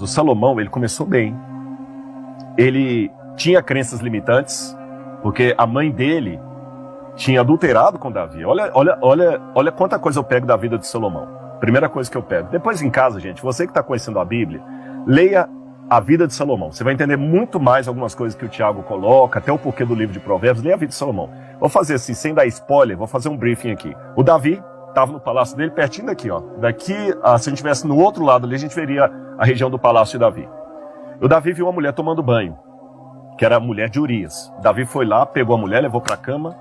O Salomão, ele começou bem. Ele tinha crenças limitantes, porque a mãe dele tinha adulterado com Davi. Olha quanta coisa eu pego da vida de Salomão. Primeira coisa que eu pego. Depois em casa, gente, você que está conhecendo a Bíblia, leia a vida de Salomão. Você vai entender muito mais algumas coisas que o Tiago coloca, até o porquê do livro de Provérbios. Leia a vida de Salomão. Vou fazer assim, sem dar spoiler, vou fazer um briefing aqui. O Davi estava no palácio dele, pertinho daqui, ó. Daqui, se a gente estivesse no outro lado ali, a gente veria a região do palácio de Davi. O Davi viu uma mulher tomando banho, que era a mulher de Urias. Davi foi lá, pegou a mulher, levou para a cama,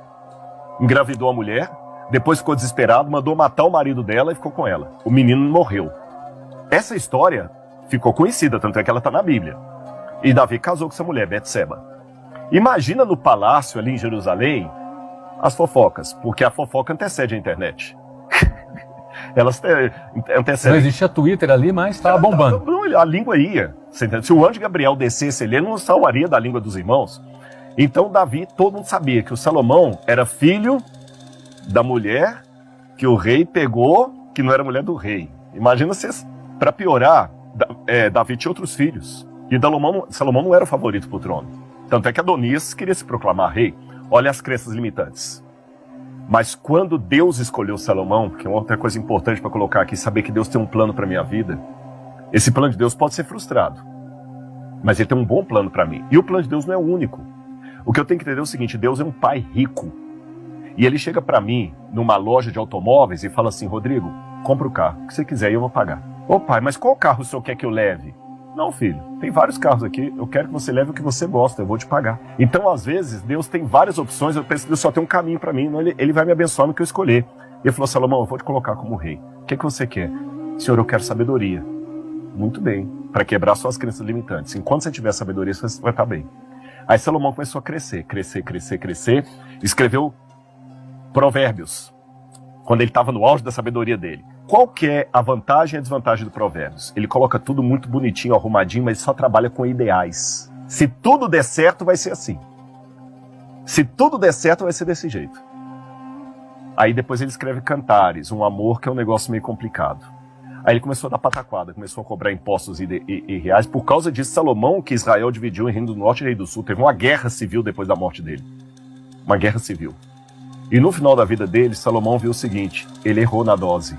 engravidou a mulher, depois ficou desesperado, mandou matar o marido dela e ficou com ela. O menino morreu. Essa história ficou conhecida, tanto é que ela está na Bíblia. E Davi casou com essa mulher, Betseba. Imagina no palácio ali em Jerusalém as fofocas, porque a fofoca antecede a internet. Elas antecedem. Não existia Twitter ali, mas estava bombando. A língua ia. Você entende? Se o anjo Gabriel descesse ele não salvaria da língua dos irmãos. Então Davi, todo mundo sabia que o Salomão era filho da mulher que o rei pegou, que não era mulher do rei. Imagina se, para piorar, Davi tinha outros filhos. E Salomão não era o favorito para o trono. Tanto é que Adonias queria se proclamar rei. Olha as crenças limitantes. Mas quando Deus escolheu Salomão, que é uma outra coisa importante para colocar aqui, saber que Deus tem um plano para a minha vida, esse plano de Deus pode ser frustrado. Mas ele tem um bom plano para mim. E o plano de Deus não é o único. O que eu tenho que entender é o seguinte, Deus é um pai rico. E ele chega para mim, numa loja de automóveis, e fala assim, Rodrigo, compra o carro, o que você quiser e eu vou pagar. Ô pai, mas qual carro o senhor quer que eu leve? Não, filho, tem vários carros aqui, eu quero que você leve o que você gosta, eu vou te pagar. Então, às vezes, Deus tem várias opções, eu penso que Deus só tem um caminho para mim, ele vai me abençoar no que eu escolher. E ele falou, Salomão, eu vou te colocar como rei. O que você quer? Senhor, eu quero sabedoria. Muito bem, para quebrar suas crenças limitantes. Enquanto você tiver sabedoria, você vai estar bem. Aí Salomão começou a crescer, escreveu Provérbios, quando ele estava no auge da sabedoria dele. Qual que é a vantagem e a desvantagem do Provérbios? Ele coloca tudo muito bonitinho, arrumadinho, mas só trabalha com ideais. Se tudo der certo, vai ser assim. Se tudo der certo, vai ser desse jeito. Aí depois ele escreve Cantares, um amor que é um negócio meio complicado. Aí ele começou a dar pataquada, começou a cobrar impostos e reais. Por causa disso, Salomão, que Israel dividiu em Reino do Norte e Reino do Sul, teve uma guerra civil depois da morte dele. Uma guerra civil. E no final da vida dele, Salomão viu o seguinte, ele errou na dose.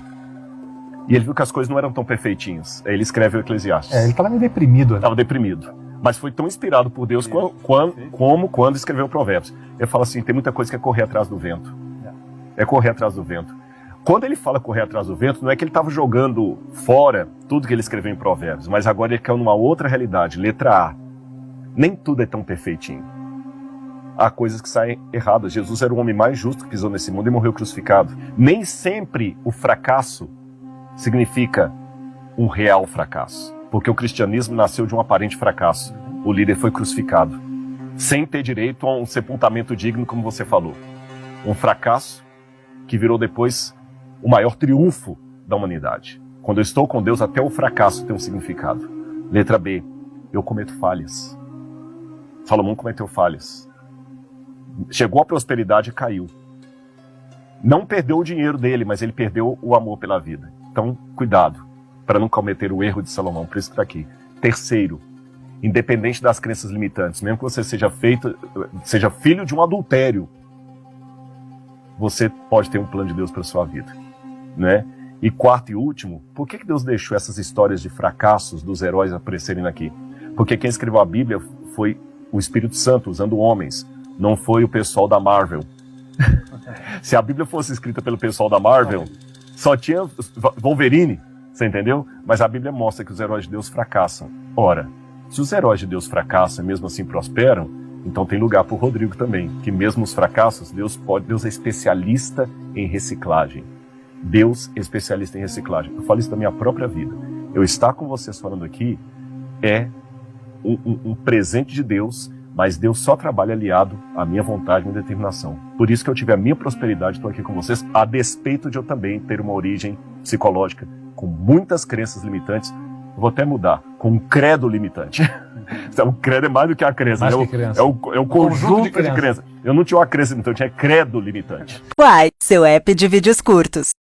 E ele viu que as coisas não eram tão perfeitinhas. Aí ele escreve o Eclesiastes. Ele estava meio deprimido. Estava deprimido. Mas foi tão inspirado por Deus como quando escreveu Provérbios. Ele fala assim, tem muita coisa que é correr atrás do vento. É correr atrás do vento. Quando ele fala correr atrás do vento, não é que ele estava jogando fora tudo que ele escreveu em Provérbios, mas agora ele caiu numa outra realidade. Letra A. Nem tudo é tão perfeitinho. Há coisas que saem erradas. Jesus era o homem mais justo que pisou nesse mundo e morreu crucificado. Nem sempre o fracasso significa um real fracasso. Porque o cristianismo nasceu de um aparente fracasso. O líder foi crucificado, sem ter direito a um sepultamento digno, como você falou. Um fracasso que virou depois o maior triunfo da humanidade. Quando eu estou com Deus, até o fracasso tem um significado. Letra B. Eu cometo falhas. Salomão cometeu falhas. Chegou à prosperidade e caiu. Não perdeu o dinheiro dele, mas ele perdeu o amor pela vida. Então, cuidado, para não cometer o erro de Salomão, por isso que está aqui. Terceiro, independente das crenças limitantes, mesmo que você seja filho de um adultério, você pode ter um plano de Deus para a sua vida, né? E quarto e último, por que Deus deixou essas histórias de fracassos dos heróis aparecerem aqui? Porque quem escreveu a Bíblia foi o Espírito Santo, usando homens, não foi o pessoal da Marvel. Se a Bíblia fosse escrita pelo pessoal da Marvel, só tinha Wolverine, você entendeu? Mas a Bíblia mostra que os heróis de Deus fracassam. Ora, se os heróis de Deus fracassam e mesmo assim prosperam, então tem lugar para o Rodrigo também, que mesmo os fracassos, Deus é especialista em reciclagem. Deus é especialista em reciclagem. Eu falo isso da minha própria vida. Eu estar com vocês falando aqui é um presente de Deus, mas Deus só trabalha aliado à minha vontade e minha determinação. Por isso que eu tive a minha prosperidade, estou aqui com vocês, a despeito de eu também ter uma origem psicológica, com muitas crenças limitantes. Eu vou até mudar, com um credo limitante. O credo é mais do que a crença, mais né? que crença. É o conjunto de crença. Eu não tinha uma crença limitante, eu tinha credo limitante. Uai, seu app de vídeos curtos.